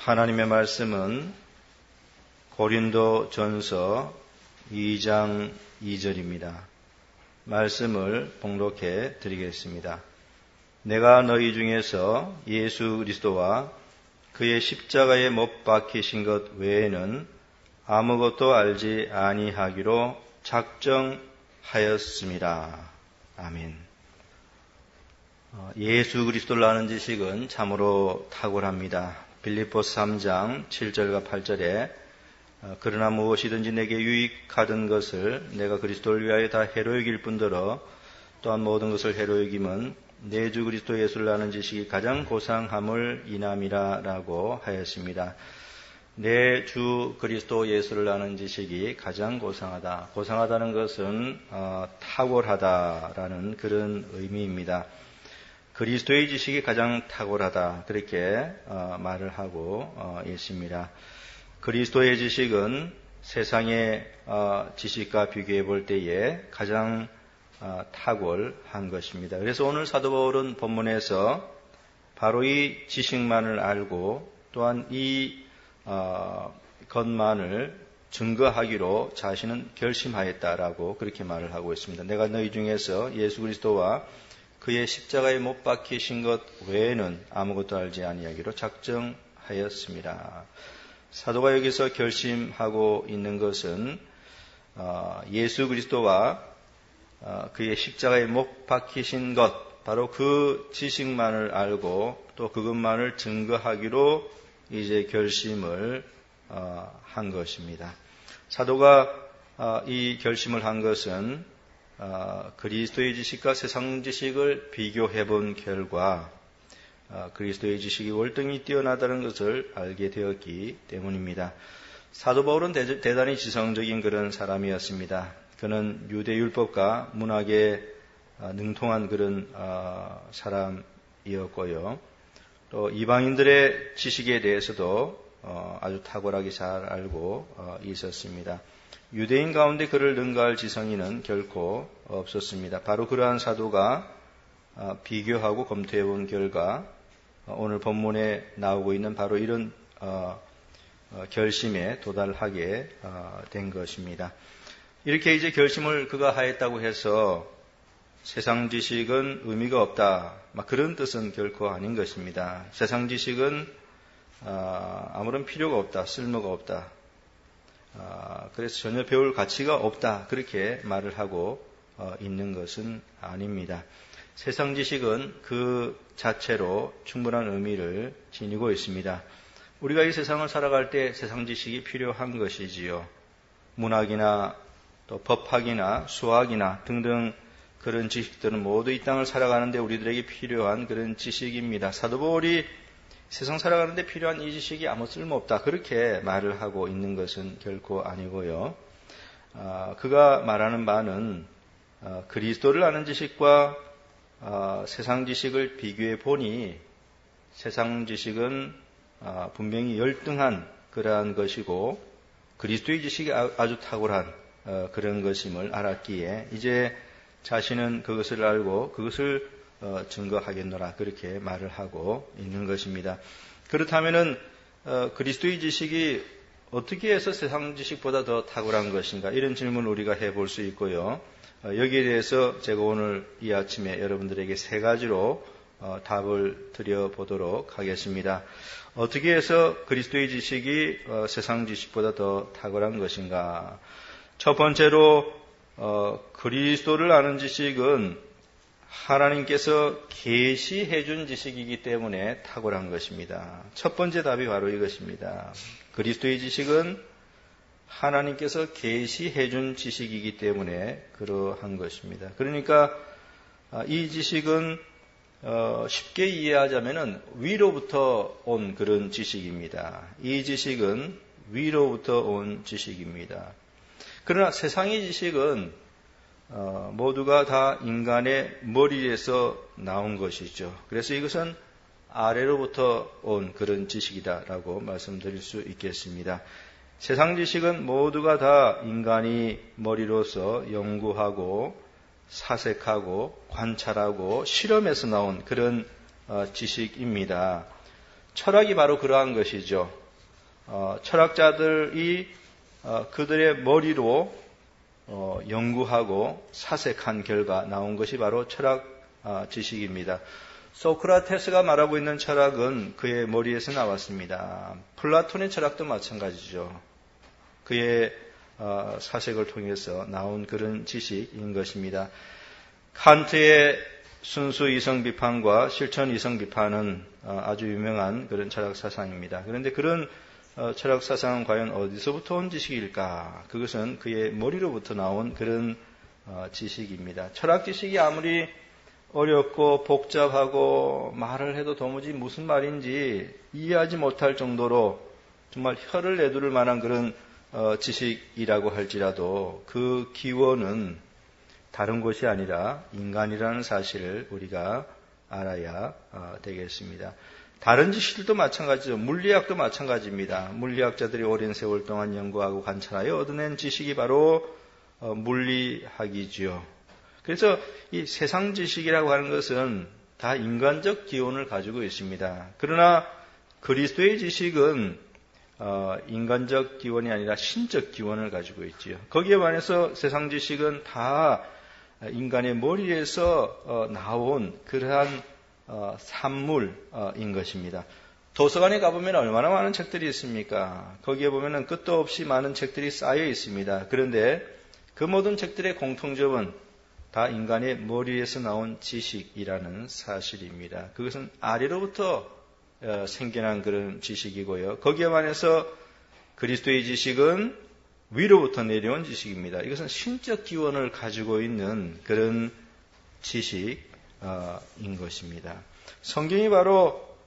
하나님의 말씀은 고린도 전서 2장 2절입니다. 말씀을 봉독해 드리겠습니다. 내가 너희 중에서 예수 그리스도와 그의 십자가에 못 박히신 것 외에는 아무것도 알지 아니하기로 작정하였습니다. 아멘. 예수 그리스도를 아는 지식은 참으로 탁월합니다. 빌립보서 3장 7절과 8절에 그러나 무엇이든지 내게 유익하던 것을 내가 그리스도를 위하여 다 해로 여길 뿐더러 또한 모든 것을 해로 여김은 내 주 그리스도 예수를 아는 지식이 가장 고상함을 인함이라 라고 하였습니다. 내 주 그리스도 예수를 아는 지식이 가장 고상하다. 고상하다는 것은 탁월하다라는 그런 의미입니다. 그리스도의 지식이 가장 탁월하다. 그렇게 말을 하고 있습니다. 그리스도의 지식은 세상의 지식과 비교해 볼 때에 가장 탁월한 것입니다. 그래서 오늘 사도 바울은 본문에서 바로 이 지식만을 알고 또한 이 것만을 증거하기로 자신은 결심하였다라고 그렇게 말을 하고 있습니다. 내가 너희 중에서 예수 그리스도와 그의 십자가에 못 박히신 것 외에는 아무것도 알지 아니하기로 작정하였습니다. 사도가 여기서 결심하고 있는 것은 예수 그리스도와 그의 십자가에 못 박히신 것, 바로 그 지식만을 알고 또 그것만을 증거하기로 이제 결심을 한 것입니다. 사도가 이 결심을 한 것은 그리스도의 지식과 세상 지식을 비교해 본 결과 그리스도의 지식이 월등히 뛰어나다는 것을 알게 되었기 때문입니다. 사도 바울은 대단히 지성적인 그런 사람이었습니다. 그는 유대율법과 문학에 능통한 그런 사람이었고요. 또 이방인들의 지식에 대해서도 아주 탁월하게 잘 알고 있었습니다. 유대인 가운데 그를 능가할 지성인은 결코 없었습니다. 바로 그러한 사도가 비교하고 검토해 본 결과 오늘 본문에 나오고 있는 바로 이런 결심에 도달하게 된 것입니다. 이렇게 이제 결심을 그가 하였다고 해서 세상 지식은 의미가 없다, 그런 뜻은 결코 아닌 것입니다. 세상 지식은 아무런 필요가 없다, 쓸모가 없다, 그래서 전혀 배울 가치가 없다, 그렇게 말을 하고 있는 것은 아닙니다. 세상 지식은 그 자체로 충분한 의미를 지니고 있습니다. 우리가 이 세상을 살아갈 때 세상 지식이 필요한 것이지요. 문학이나 또 법학이나 수학이나 등등 그런 지식들은 모두 이 땅을 살아가는데 우리들에게 필요한 그런 지식입니다. 사도 바울이 세상 살아가는데 필요한 이 지식이 아무 쓸모없다, 그렇게 말을 하고 있는 것은 결코 아니고요. 그가 말하는 바는 그리스도를 아는 지식과 세상 지식을 비교해 보니 세상 지식은 분명히 열등한 그러한 것이고 그리스도의 지식이 아주 탁월한 그런 것임을 알았기에 이제 자신은 그것을 알고 그것을 증거하겠노라, 그렇게 말을 하고 있는 것입니다. 그렇다면은 그리스도의 지식이 어떻게 해서 세상 지식보다 더 탁월한 것인가, 이런 질문을 우리가 해볼 수 있고요. 여기에 대해서 제가 오늘 이 아침에 여러분들에게 세 가지로 답을 드려보도록 하겠습니다. 어떻게 해서 그리스도의 지식이 세상 지식보다 더 탁월한 것인가? 첫 번째로 그리스도를 아는 지식은 하나님께서 계시해 준 지식이기 때문에 탁월한 것입니다. 첫 번째 답이 바로 이것입니다. 그리스도의 지식은 하나님께서 계시해 준 지식이기 때문에 그러한 것입니다. 그러니까 이 지식은 쉽게 이해하자면은 위로부터 온 그런 지식입니다. 이 지식은 위로부터 온 지식입니다. 그러나 세상의 지식은 모두가 다 인간의 머리에서 나온 것이죠. 그래서 이것은 아래로부터 온 그런 지식이다라고 말씀드릴 수 있겠습니다. 세상 지식은 모두가 다 인간이 머리로서 연구하고 사색하고 관찰하고 실험해서 나온 그런 지식입니다. 철학이 바로 그러한 것이죠. 철학자들이 그들의 머리로 연구하고 사색한 결과 나온 것이 바로 철학 지식입니다. 소크라테스가 말하고 있는 철학은 그의 머리에서 나왔습니다. 플라톤의 철학도 마찬가지죠. 그의 사색을 통해서 나온 그런 지식인 것입니다. 칸트의 순수 이성 비판과 실천 이성 비판은 아주 유명한 그런 철학 사상입니다. 그런데 그런 철학 사상은 과연 어디서부터 온 지식일까? 그것은 그의 머리로부터 나온 그런 지식입니다. 철학 지식이 아무리 어렵고 복잡하고 말을 해도 도무지 무슨 말인지 이해하지 못할 정도로 정말 혀를 내두를 만한 그런 지식이라고 할지라도 그 기원은 다른 것이 아니라 인간이라는 사실을 우리가 알아야 되겠습니다. 다른 지식들도 마찬가지죠. 물리학도 마찬가지입니다. 물리학자들이 오랜 세월 동안 연구하고 관찰하여 얻어낸 지식이 바로 물리학이지요. 그래서 이 세상 지식이라고 하는 것은 다 인간적 기원을 가지고 있습니다. 그러나 그리스도의 지식은 인간적 기원이 아니라 신적 기원을 가지고 있지요. 거기에 반해서 세상 지식은 다 인간의 머리에서 나온 그러한 산물인 것입니다. 도서관에 가보면 얼마나 많은 책들이 있습니까? 거기에 보면 끝도 없이 많은 책들이 쌓여 있습니다. 그런데 그 모든 책들의 공통점은 다 인간의 머리에서 나온 지식이라는 사실입니다. 그것은 아래로부터 생겨난 그런 지식이고요. 거기에 반해서 그리스도의 지식은 위로부터 내려온 지식입니다. 이것은 신적 기원을 가지고 있는 그런 지식인 것입니다. 성경이 바로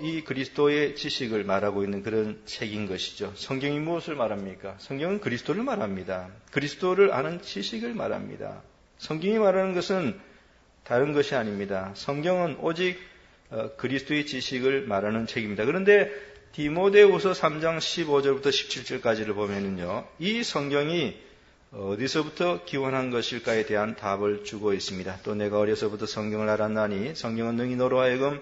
이 그리스도의 지식을 말하고 있는 그런 책인 것이죠. 성경이 무엇을 말합니까? 성경은 그리스도를 말합니다. 그리스도를 아는 지식을 말합니다. 성경이 말하는 것은 다른 것이 아닙니다. 성경은 오직 그리스도의 지식을 말하는 책입니다. 그런데 디모데후서 3장 15절부터 17절까지를 보면은요, 이 성경이 어디서부터 기원한 것일까에 대한 답을 주고 있습니다. 또 내가 어려서부터 성경을 알았나니 성경은 능히 너로 하여금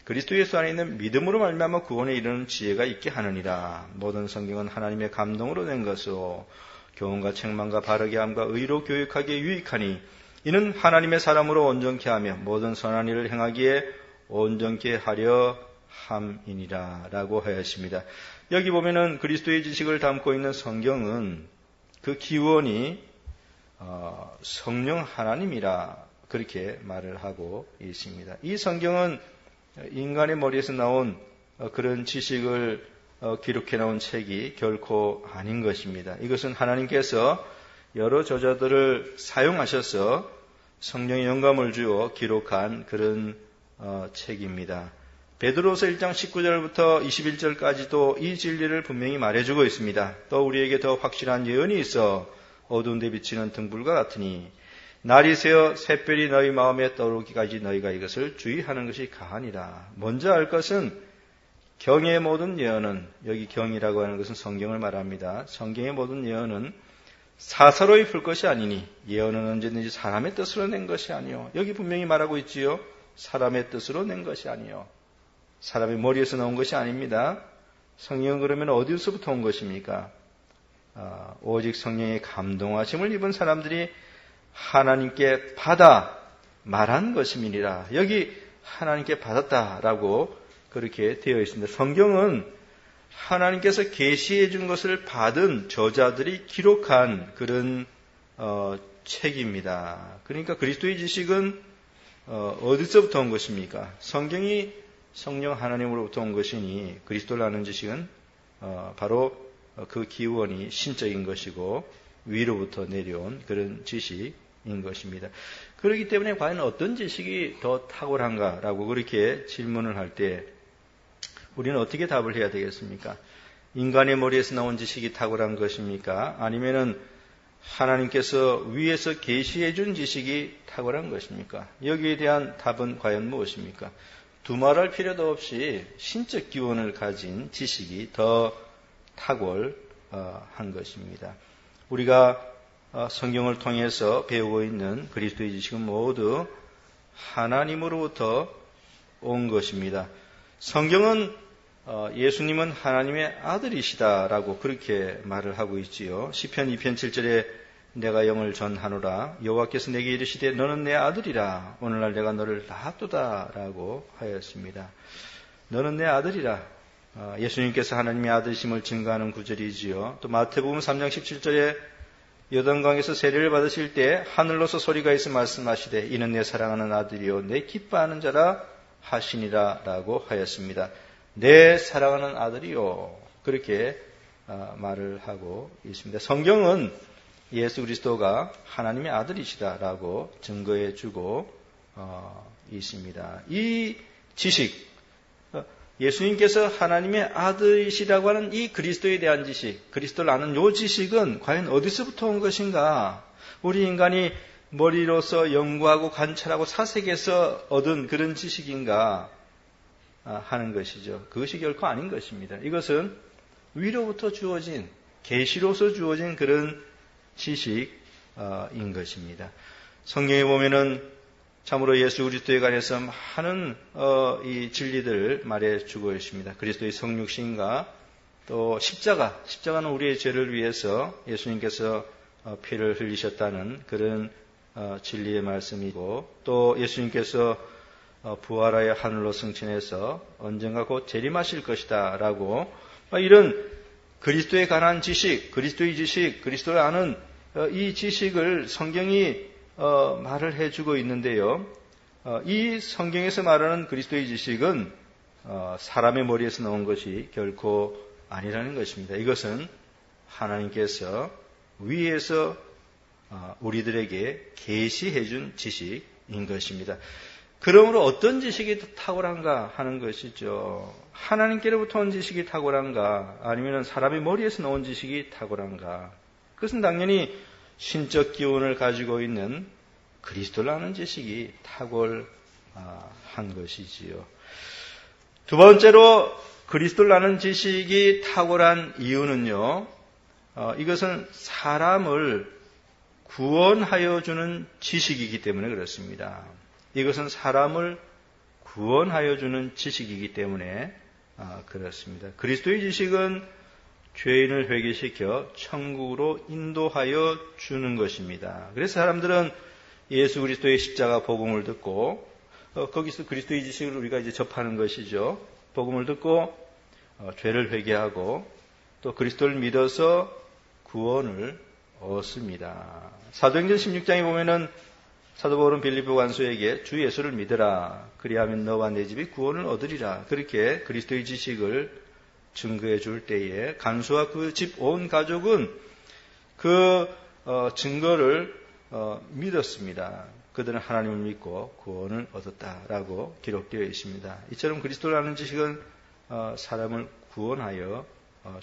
그리스도 예수 안에 있는 믿음으로 말미암아 구원에 이르는 지혜가 있게 하느니라. 모든 성경은 하나님의 감동으로 된 것으로 교훈과 책망과 바르게 함과 의로 교육하기에 유익하니 이는 하나님의 사람으로 온전케 하며 모든 선한 일을 행하기에 온전케 하려 함이니라 라고 하였습니다. 여기 보면은 그리스도의 지식을 담고 있는 성경은 그 기원이 성령 하나님이라 그렇게 말을 하고 있습니다. 이 성경은 인간의 머리에서 나온 그런 지식을 기록해 놓은 책이 결코 아닌 것입니다. 이것은 하나님께서 여러 저자들을 사용하셔서 성령의 영감을 주어 기록한 그런 책입니다. 베드로서 1장 19절부터 21절까지도 이 진리를 분명히 말해주고 있습니다. 또 우리에게 더 확실한 예언이 있어 어두운 데 비치는 등불과 같으니 날이 새어 샛별이 너희 마음에 떠오르기까지 너희가 이것을 주의하는 것이 가하니라. 먼저 알 것은 경의 모든 예언은, 여기 경이라고 하는 것은 성경을 말합니다. 성경의 모든 예언은 사사로이 풀 것이 아니니 예언은 언제든지 사람의 뜻으로 낸 것이 아니요. 여기 분명히 말하고 있지요. 사람의 뜻으로 낸 것이 아니요. 사람의 머리에서 나온 것이 아닙니다. 성령은 그러면 어디서부터 온 것입니까? 오직 성령의 감동하심을 입은 사람들이 하나님께 받아 말한 것임이니라. 여기 하나님께 받았다라고 그렇게 되어 있습니다. 성경은 하나님께서 계시해 준 것을 받은 저자들이 기록한 그런 책입니다. 그러니까 그리스도의 지식은 어디서부터 온 것입니까? 성경이 성령 하나님으로부터 온 것이니 그리스도를 아는 지식은 바로 그 기원이 신적인 것이고 위로부터 내려온 그런 지식인 것입니다. 그렇기 때문에 과연 어떤 지식이 더 탁월한가라고 그렇게 질문을 할 때 우리는 어떻게 답을 해야 되겠습니까? 인간의 머리에서 나온 지식이 탁월한 것입니까? 아니면은 하나님께서 위에서 계시해 준 지식이 탁월한 것입니까? 여기에 대한 답은 과연 무엇입니까? 두말할 필요도 없이 신적 기원을 가진 지식이 더 탁월한 것입니다. 우리가 성경을 통해서 배우고 있는 그리스도의 지식은 모두 하나님으로부터 온 것입니다. 성경은 예수님은 하나님의 아들이시다라고 그렇게 말을 하고 있지요. 시편 2편 7절에 내가 영을 전하노라 여호와께서 내게 이르시되 너는 내 아들이라 오늘날 내가 너를 낳았도다라고 하였습니다. 너는 내 아들이라. 예수님께서 하나님의 아들심을 증거하는 구절이지요. 또 마태복음 3장 17절에 요단강에서 세례를 받으실 때 하늘로서 소리가 있어 말씀하시되 이는 내 사랑하는 아들이요 내 기뻐하는 자라 하시니라 라고 하였습니다. 내 사랑하는 아들이요 그렇게 말을 하고 있습니다. 성경은 예수 그리스도가 하나님의 아들이시다라고 증거해 주고 있습니다. 이 지식, 예수님께서 하나님의 아들이시라고 하는 이 그리스도에 대한 지식, 그리스도를 아는 이 지식은 과연 어디서부터 온 것인가? 우리 인간이 머리로서 연구하고 관찰하고 사색해서 얻은 그런 지식인가 하는 것이죠. 그것이 결코 아닌 것입니다. 이것은 위로부터 주어진, 계시로서 주어진 그런 지식인 것입니다. 성경에 보면은 참으로 예수 그리스도에 관해서 많은 이 진리들을 말해주고 있습니다. 그리스도의 성육신과 또 십자가는 우리의 죄를 위해서 예수님께서 피를 흘리셨다는 그런 진리의 말씀이고 또 예수님께서 부활하여 하늘로 승천해서 언젠가 곧 재림하실 것이다 라고 이런 그리스도에 관한 지식, 그리스도의 지식, 그리스도를 아는 이 지식을 성경이 말을 해주고 있는데요. 이 성경에서 말하는 그리스도의 지식은 사람의 머리에서 나온 것이 결코 아니라는 것입니다. 이것은 하나님께서 위에서 우리들에게 계시해 준 지식인 것입니다. 그러므로 어떤 지식이 탁월한가 하는 것이죠. 하나님께로부터 온 지식이 탁월한가 아니면 사람의 머리에서 나온 지식이 탁월한가. 그것은 당연히 신적 기운을 가지고 있는 그리스도를 아는 지식이 탁월한 것이지요. 두 번째로 그리스도를 아는 지식이 탁월한 이유는요. 이것은 사람을 구원하여 주는 지식이기 때문에 그렇습니다. 이것은 사람을 구원하여 주는 지식이기 때문에 그렇습니다. 그리스도의 지식은 죄인을 회개시켜 천국으로 인도하여 주는 것입니다. 그래서 사람들은 예수 그리스도의 십자가 복음을 듣고 거기서 그리스도의 지식을 우리가 이제 접하는 것이죠. 복음을 듣고 죄를 회개하고 또 그리스도를 믿어서 구원을 얻습니다. 사도행전 16장에 보면은 사도 바울은 빌립보 관소에게 주 예수를 믿으라. 그리하면 너와 내 집이 구원을 얻으리라. 그렇게 그리스도의 지식을 증거해 줄 때에 간수와 그 집 온 가족은 그 증거를 믿었습니다. 그들은 하나님을 믿고 구원을 얻었다라고 기록되어 있습니다. 이처럼 그리스도를 아는 지식은 사람을 구원하여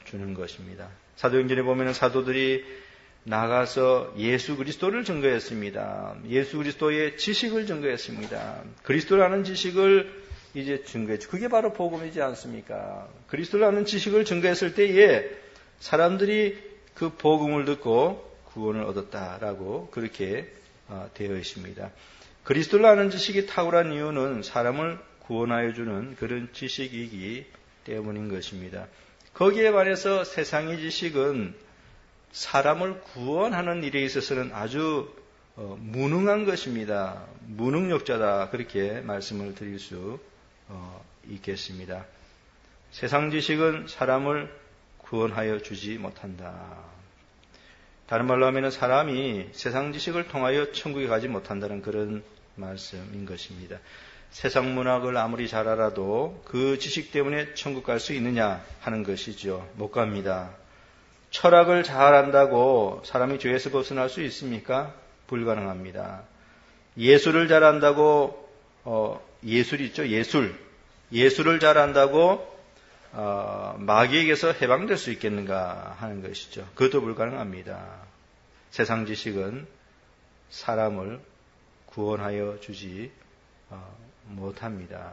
주는 것입니다. 사도행전에 보면 사도들이 나가서 예수 그리스도를 증거했습니다. 예수 그리스도의 지식을 증거했습니다. 그리스도를 아는 지식을 이제 증거했죠. 그게 바로 복음이지 않습니까? 그리스도를 아는 지식을 증거했을 때에 사람들이 그 복음을 듣고 구원을 얻었다라고 그렇게 되어 있습니다. 그리스도를 아는 지식이 탁월한 이유는 사람을 구원하여 주는 그런 지식이기 때문인 것입니다. 거기에 반해서 세상의 지식은 사람을 구원하는 일에 있어서는 아주 무능한 것입니다. 무능력자다 그렇게 말씀을 드릴 수 있겠습니다. 세상 지식은 사람을 구원하여 주지 못한다. 다른 말로 하면 사람이 세상 지식을 통하여 천국에 가지 못한다는 그런 말씀인 것입니다. 세상 문학을 아무리 잘 알아도 그 지식 때문에 천국 갈 수 있느냐 하는 것이죠. 못 갑니다. 철학을 잘 안다고 사람이 죄에서 벗어날 수 있습니까? 불가능합니다. 예술을 잘 안다고 예술 있죠? 예술을 잘 안다고 마귀에게서 해방될 수 있겠는가 하는 것이죠. 그것도 불가능합니다. 세상 지식은 사람을 구원하여 주지 못합니다.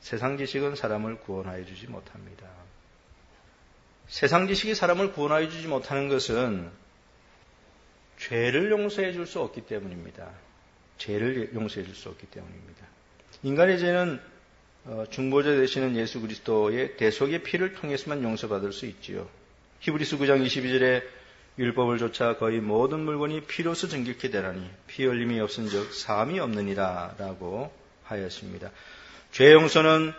세상 지식은 사람을 구원하여 주지 못합니다. 세상 지식이 사람을 구원하여 주지 못하는 것은 죄를 용서해 줄 수 없기 때문입니다. 죄를 용서해 줄 수 없기 때문입니다. 인간의 죄는 중보자 되시는 예수 그리스도의 대속의 피를 통해서만 용서받을 수 있지요. 히브리서 9장 22절에 율법을 조차 거의 모든 물건이 피로서 정결케 되라니 피 흘림이 없은즉 사함이 없느니라 라고 하였습니다. 죄 용서는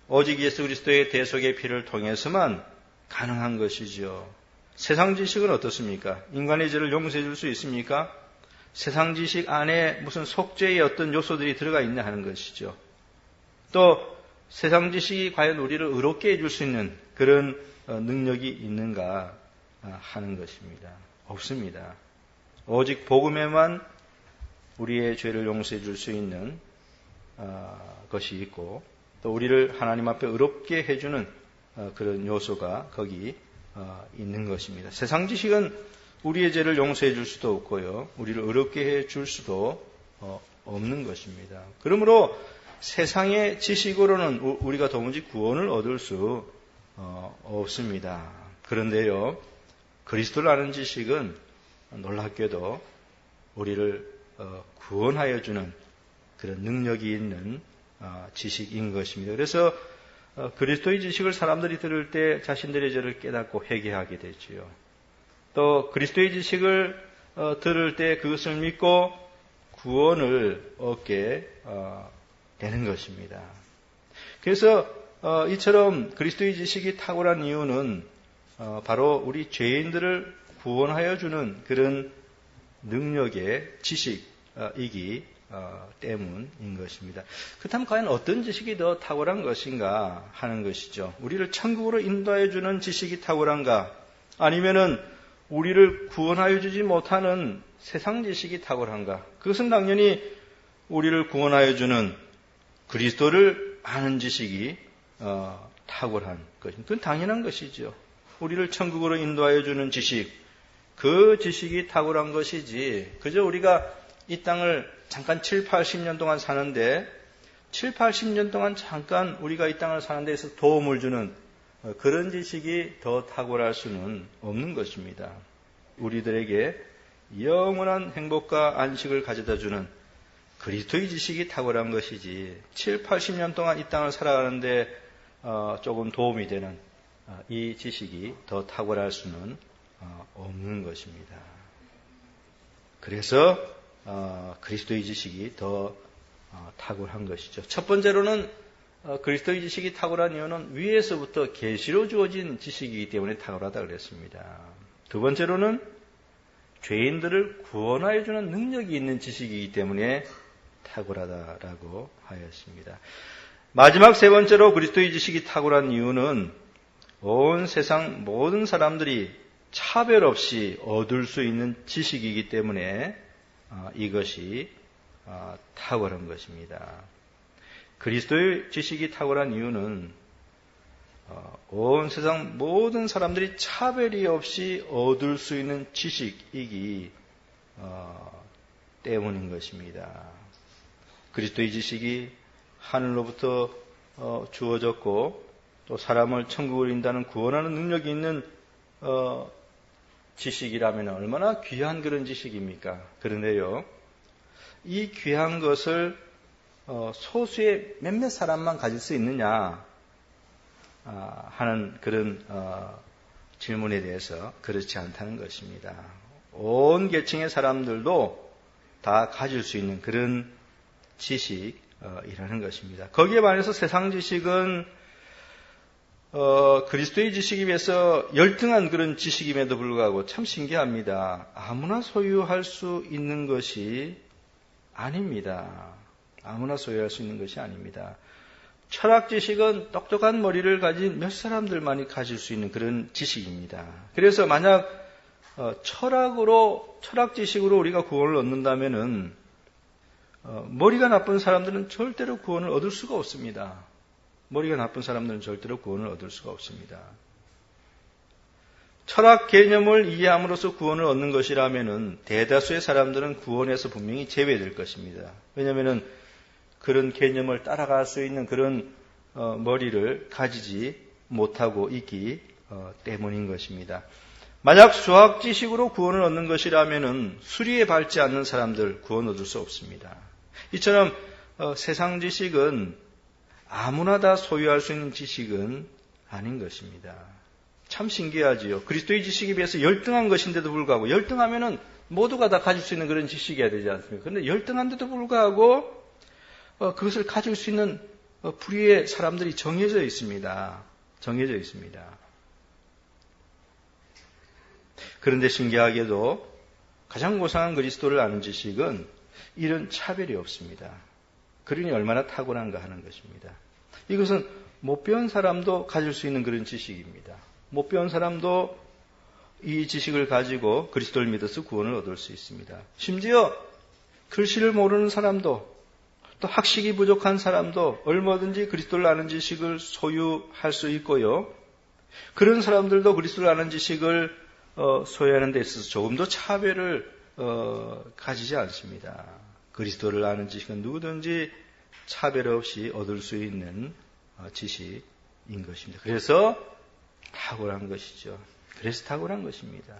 오직 예수 그리스도의 대속의 피를 통해서만 가능한 것이죠. 세상 지식은 어떻습니까? 인간의 죄를 용서해 줄 수 있습니까? 세상 지식 안에 무슨 속죄의 어떤 요소들이 들어가 있냐 하는 것이죠. 또 세상 지식이 과연 우리를 의롭게 해줄 수 있는 그런 능력이 있는가 하는 것입니다. 없습니다. 오직 복음에만 우리의 죄를 용서해 줄 수 있는 것이 있고 또 우리를 하나님 앞에 의롭게 해주는 그런 요소가 거기 있는 것입니다. 세상 지식은 우리의 죄를 용서해 줄 수도 없고요. 우리를 의롭게 해 줄 수도 없는 것입니다. 그러므로 세상의 지식으로는 우리가 도무지 구원을 얻을 수 없습니다. 그런데요, 그리스도를 아는 지식은 놀랍게도 우리를 구원하여 주는 그런 능력이 있는 지식인 것입니다. 그래서 그리스도의 지식을 사람들이 들을 때 자신들의 죄를 깨닫고 회개하게 되지요. 또 그리스도의 지식을 들을 때 그것을 믿고 구원을 얻게 되는 것입니다. 그래서 이처럼 그리스도의 지식이 탁월한 이유는 바로 우리 죄인들을 구원하여 주는 그런 능력의 지식이기 때문인 것입니다. 그렇다면 과연 어떤 지식이 더 탁월한 것인가 하는 것이죠. 우리를 천국으로 인도하여 주는 지식이 탁월한가? 아니면은 우리를 구원하여 주지 못하는 세상 지식이 탁월한가? 그것은 당연히 우리를 구원하여 주는 그리스도를 아는 지식이 탁월한 것입니다. 그건 당연한 것이죠. 우리를 천국으로 인도하여 주는 지식, 그 지식이 탁월한 것이지 그저 우리가 이 땅을 잠깐 7, 80년 동안 사는데 7, 80년 동안 잠깐 우리가 이 땅을 사는 데에서 도움을 주는 그런 지식이 더 탁월할 수는 없는 것입니다. 우리들에게 영원한 행복과 안식을 가져다 주는 그리스도의 지식이 탁월한 것이지 7, 80년 동안 이 땅을 살아가는데 조금 도움이 되는 이 지식이 더 탁월할 수는 없는 것입니다. 그래서 그리스도의 지식이 더 탁월한 것이죠. 첫 번째로는 그리스도의 지식이 탁월한 이유는 위에서부터 계시로 주어진 지식이기 때문에 탁월하다 그랬습니다. 두 번째로는 죄인들을 구원하여 주는 능력이 있는 지식이기 때문에 탁월하다라고 하였습니다. 마지막 세 번째로 그리스도의 지식이 탁월한 이유는 온 세상 모든 사람들이 차별 없이 얻을 수 있는 지식이기 때문에 이것이 탁월한 것입니다. 그리스도의 지식이 탁월한 이유는 온 세상 모든 사람들이 차별이 없이 얻을 수 있는 지식이기 때문인 것입니다. 그리스도의 지식이 하늘로부터 주어졌고 또 사람을 천국으로 인도하는 구원하는 능력이 있는 지식이라면 얼마나 귀한 그런 지식입니까? 그런데요, 이 귀한 것을 소수의 몇몇 사람만 가질 수 있느냐 하는 그런 질문에 대해서 그렇지 않다는 것입니다. 온 계층의 사람들도 다 가질 수 있는 그런 지식이라는 것입니다. 거기에 반해서 세상 지식은 그리스도의 지식에 비해서 열등한 그런 지식임에도 불구하고 참 신기합니다. 아무나 소유할 수 있는 것이 아닙니다. 아무나 소유할 수 있는 것이 아닙니다. 철학 지식은 똑똑한 머리를 가진 몇 사람들만이 가질 수 있는 그런 지식입니다. 그래서 만약 철학 지식으로 우리가 구원을 얻는다면은 머리가 나쁜 사람들은 절대로 구원을 얻을 수가 없습니다. 머리가 나쁜 사람들은 절대로 구원을 얻을 수가 없습니다. 철학 개념을 이해함으로써 구원을 얻는 것이라면은 대다수의 사람들은 구원에서 분명히 제외될 것입니다. 왜냐하면은 그런 개념을 따라갈 수 있는 그런 머리를 가지지 못하고 있기 때문인 것입니다. 만약 수학 지식으로 구원을 얻는 것이라면은 수리에 밟지 않는 사람들 구원 얻을 수 없습니다. 이처럼 세상 지식은 아무나 다 소유할 수 있는 지식은 아닌 것입니다. 참 신기하지요. 그리스도의 지식에 비해서 열등한 것인데도 불구하고, 열등하면은 모두가 다 가질 수 있는 그런 지식이어야 되지 않습니까? 그런데 열등한데도 불구하고 그것을 가질 수 있는 부류의 사람들이 정해져 있습니다. 정해져 있습니다. 그런데 신기하게도 가장 고상한 그리스도를 아는 지식은 이런 차별이 없습니다. 그러니 얼마나 탁월한가 하는 것입니다. 이것은 못 배운 사람도 가질 수 있는 그런 지식입니다. 못 배운 사람도 이 지식을 가지고 그리스도를 믿어서 구원을 얻을 수 있습니다. 심지어 글씨를 모르는 사람도 또 학식이 부족한 사람도 얼마든지 그리스도를 아는 지식을 소유할 수 있고요. 그런 사람들도 그리스도를 아는 지식을 소유하는 데 있어서 조금도 차별을 가지지 않습니다. 그리스도를 아는 지식은 누구든지 차별 없이 얻을 수 있는 지식인 것입니다. 그래서 탁월한 것이죠. 그래서 탁월한 것입니다.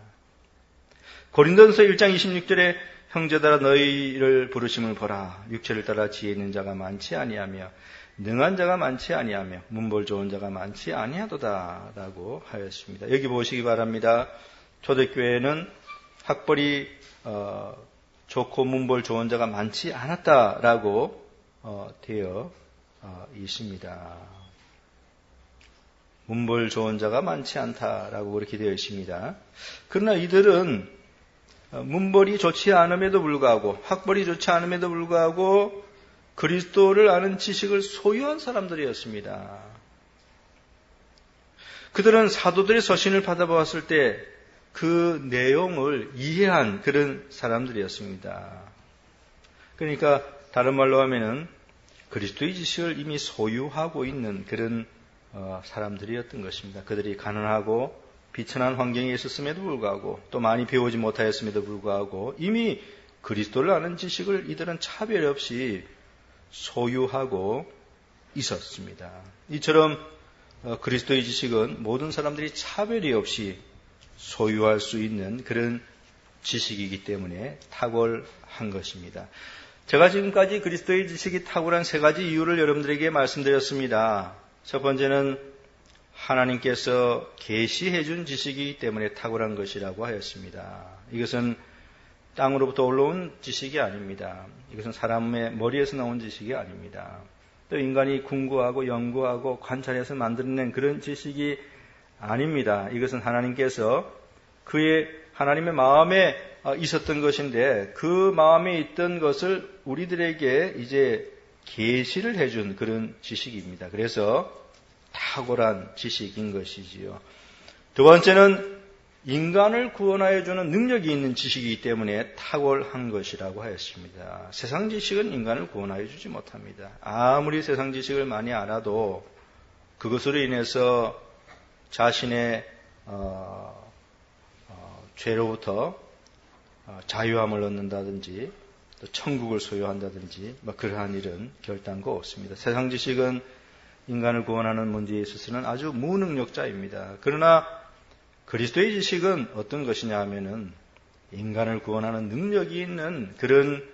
고린도전서 1장 26절에 형제들아 너희를 부르심을 보라. 육체를 따라 지혜 있는 자가 많지 아니하며 능한 자가 많지 아니하며 문벌 좋은 자가 많지 아니하도다 라고 하였습니다. 여기 보시기 바랍니다. 초대교회는 학벌이 좋고 문벌 좋은 자가 많지 않았다라고 되어 있습니다. 문벌 좋은 자가 많지 않다라고 그렇게 되어 있습니다. 그러나 이들은 문벌이 좋지 않음에도 불구하고 학벌이 좋지 않음에도 불구하고 그리스도를 아는 지식을 소유한 사람들이었습니다. 그들은 사도들의 서신을 받아보았을 때 그 내용을 이해한 그런 사람들이었습니다. 그러니까 다른 말로 하면은 그리스도의 지식을 이미 소유하고 있는 그런 사람들이었던 것입니다. 그들이 가난하고 비천한 환경에 있었음에도 불구하고 또 많이 배우지 못하였음에도 불구하고 이미 그리스도를 아는 지식을 이들은 차별 없이 소유하고 있었습니다. 이처럼 그리스도의 지식은 모든 사람들이 차별이 없이 소유할 수 있는 그런 지식이기 때문에 탁월한 것입니다. 제가 지금까지 그리스도의 지식이 탁월한 세 가지 이유를 여러분들에게 말씀드렸습니다. 첫 번째는 하나님께서 계시해 준 지식이기 때문에 탁월한 것이라고 하였습니다. 이것은 땅으로부터 올라온 지식이 아닙니다. 이것은 사람의 머리에서 나온 지식이 아닙니다. 또 인간이 궁구하고 연구하고 관찰해서 만들어낸 그런 지식이 아닙니다. 이것은 하나님께서 하나님의 마음에 있었던 것인데 그 마음에 있던 것을 우리들에게 이제 계시를 해준 그런 지식입니다. 그래서 탁월한 지식인 것이지요. 두 번째는 인간을 구원하여 주는 능력이 있는 지식이기 때문에 탁월한 것이라고 하였습니다. 세상 지식은 인간을 구원하여 주지 못합니다. 아무리 세상 지식을 많이 알아도 그것으로 인해서 자신의 죄로부터 자유함을 얻는다든지 또 천국을 소유한다든지 그러한 일은 결단코 없습니다. 세상 지식은 인간을 구원하는 문제에 있어서는 아주 무능력자입니다. 그러나 그리스도의 지식은 어떤 것이냐 하면은 인간을 구원하는 능력이 있는 그런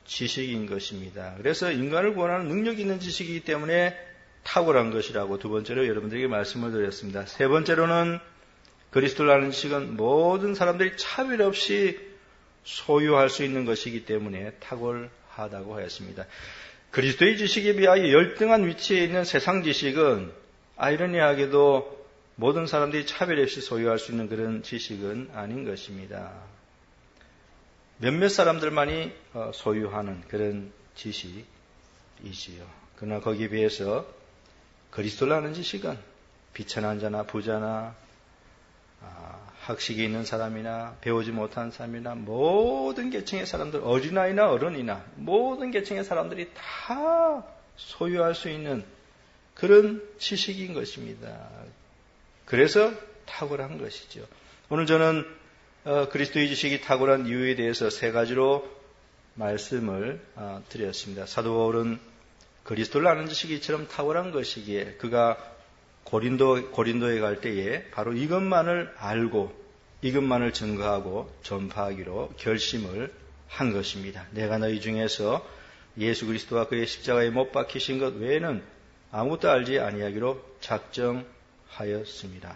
지식인 것입니다. 그래서 인간을 구원하는 능력이 있는 지식이기 때문에 탁월한 것이라고 두 번째로 여러분들에게 말씀을 드렸습니다. 세 번째로는 그리스도를 아는 지식은 모든 사람들이 차별 없이 소유할 수 있는 것이기 때문에 탁월하다고 하였습니다. 그리스도의 지식에 비하여 열등한 위치에 있는 세상 지식은 아이러니하게도 모든 사람들이 차별 없이 소유할 수 있는 그런 지식은 아닌 것입니다. 몇몇 사람들만이 소유하는 그런 지식이지요. 그러나 거기에 비해서 그리스도를 아는 지식은 비천한 자나 부자나 학식이 있는 사람이나 배우지 못한 사람이나 모든 계층의 사람들, 어린아이나 어른이나 모든 계층의 사람들이 다 소유할 수 있는 그런 지식인 것입니다. 그래서 탁월한 것이죠. 오늘 저는 그리스도의 지식이 탁월한 이유에 대해서 세 가지로 말씀을 드렸습니다. 사도 바울은 그리스도를 아는 지식이 이처럼 탁월한 것이기에 그가 고린도에 갈 때에 바로 이것만을 알고 이것만을 증거하고 전파하기로 결심을 한 것입니다. 내가 너희 중에서 예수 그리스도와 그의 십자가에 못 박히신 것 외에는 아무것도 알지 아니하기로 작정하였습니다.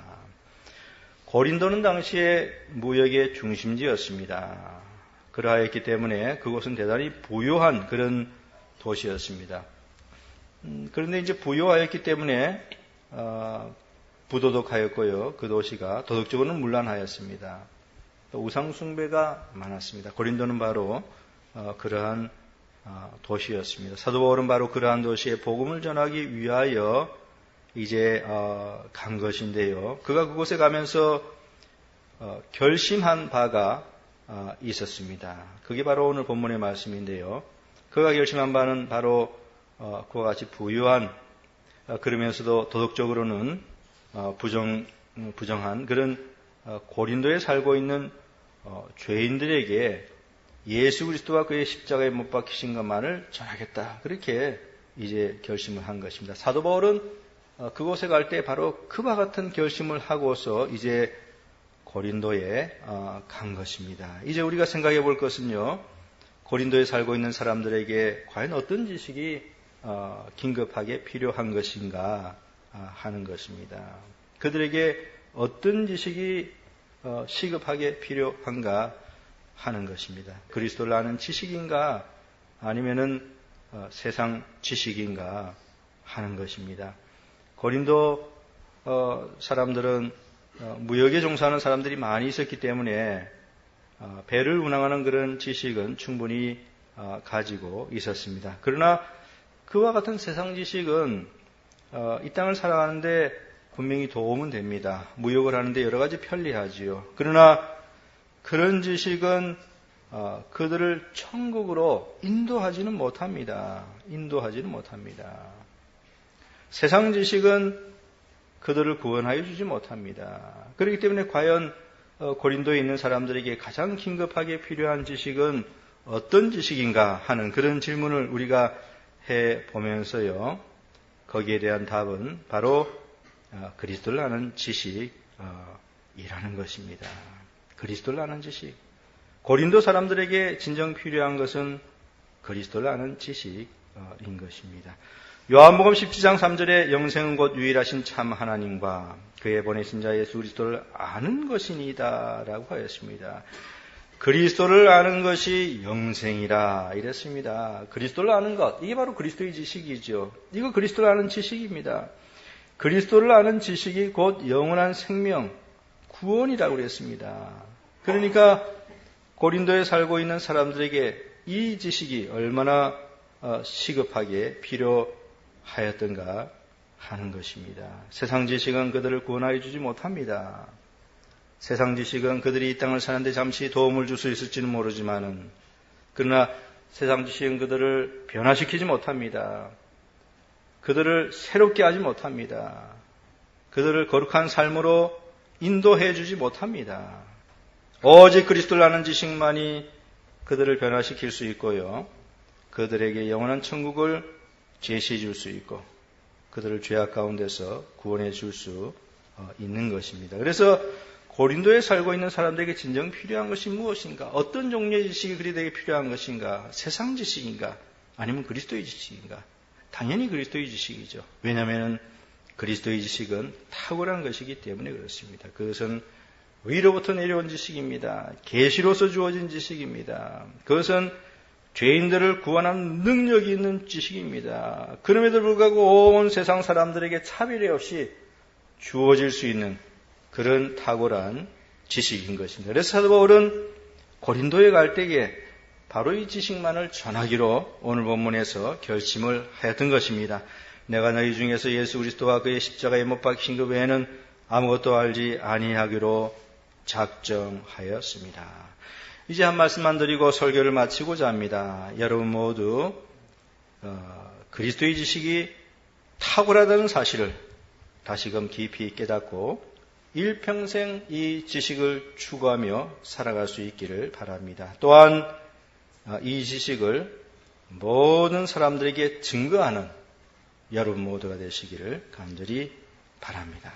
고린도는 당시에 무역의 중심지였습니다. 그러하였기 때문에 그곳은 대단히 부유한 그런 도시였습니다. 그런데 이제 부유하였기 때문에 부도덕하였고요. 그 도시가 도덕적으로는 문란하였습니다. 또 우상숭배가 많았습니다. 고린도는 바로 그러한 도시였습니다. 사도 바울은 바로 그러한 도시에 복음을 전하기 위하여 이제 간 것인데요. 그가 그곳에 가면서 결심한 바가 있었습니다. 그게 바로 오늘 본문의 말씀인데요. 그가 결심한 바는 바로 그와 같이 부유한 그러면서도 도덕적으로는 부정한 그런 고린도에 살고 있는 죄인들에게 예수 그리스도와 그의 십자가에 못 박히신 것만을 전하겠다. 그렇게 이제 결심을 한 것입니다. 사도 바울은 그곳에 갈 때 바로 그와 같은 결심을 하고서 이제 고린도에 간 것입니다. 이제 우리가 생각해 볼 것은요. 고린도에 살고 있는 사람들에게 과연 어떤 지식이 긴급하게 필요한 것인가 하는 것입니다. 그들에게 어떤 지식이 시급하게 필요한가 하는 것입니다. 그리스도를 아는 지식인가 아니면은 세상 지식인가 하는 것입니다. 고린도 사람들은 무역에 종사하는 사람들이 많이 있었기 때문에 배를 운항하는 그런 지식은 충분히 가지고 있었습니다. 그러나 그와 같은 세상 지식은 이 땅을 살아가는데 분명히 도움은 됩니다. 무역을 하는데 여러 가지 편리하지요. 그러나 그런 지식은 그들을 천국으로 인도하지는 못합니다. 세상 지식은 그들을 구원하여 주지 못합니다. 그렇기 때문에 과연 고린도에 있는 사람들에게 가장 긴급하게 필요한 지식은 어떤 지식인가 하는 그런 질문을 우리가 해보면서요. 거기에 대한 답은 바로 그리스도를 아는 지식이라는 것입니다. 그리스도를 아는 지식. 고린도 사람들에게 진정 필요한 것은 그리스도를 아는 지식인 것입니다. 요한복음 17장 3절에 영생은 곧 유일하신 참 하나님과 그의 보내신 자 예수 그리스도를 아는 것이니이다 라고 하였습니다. 그리스도를 아는 것이 영생이라 이랬습니다. 그리스도를 아는 것, 이게 바로 그리스도의 지식이죠. 이거 그리스도를 아는 지식입니다. 그리스도를 아는 지식이 곧 영원한 생명, 구원이라고 그랬습니다. 그러니까 고린도에 살고 있는 사람들에게 이 지식이 얼마나 시급하게 필요하였던가 하는 것입니다. 세상 지식은 그들을 구원하여 주지 못합니다. 세상 지식은 그들이 이 땅을 사는데 잠시 도움을 줄 수 있을지는 모르지만은 그러나 세상 지식은 그들을 변화시키지 못합니다. 그들을 새롭게 하지 못합니다. 그들을 거룩한 삶으로 인도해 주지 못합니다. 오직 그리스도를 아는 지식만이 그들을 변화시킬 수 있고요. 그들에게 영원한 천국을 제시해 줄 수 있고 그들을 죄악 가운데서 구원해 줄 수 있는 것입니다. 그래서 고린도에 살고 있는 사람들에게 진정 필요한 것이 무엇인가? 어떤 종류의 지식이 그들에게 필요한 것인가? 세상 지식인가? 아니면 그리스도의 지식인가? 당연히 그리스도의 지식이죠. 왜냐하면 그리스도의 지식은 탁월한 것이기 때문에 그렇습니다. 그것은 위로부터 내려온 지식입니다. 계시로서 주어진 지식입니다. 그것은 죄인들을 구원하는 능력이 있는 지식입니다. 그럼에도 불구하고 온 세상 사람들에게 차별이 없이 주어질 수 있는 그런 탁월한 지식인 것입니다. 그래서 사도 바울은 고린도에 갈 때에 바로 이 지식만을 전하기로 오늘 본문에서 결심을 하였던 것입니다. 내가 너희 중에서 예수 그리스도와 그의 십자가에 못 박히신 것 외에는 아무것도 알지 아니하기로 작정하였습니다. 이제 한 말씀만 드리고 설교를 마치고자 합니다. 여러분 모두 그리스도의 지식이 탁월하다는 사실을 다시금 깊이 깨닫고 일평생 이 지식을 추구하며 살아갈 수 있기를 바랍니다. 또한 이 지식을 모든 사람들에게 증거하는 여러분 모두가 되시기를 간절히 바랍니다.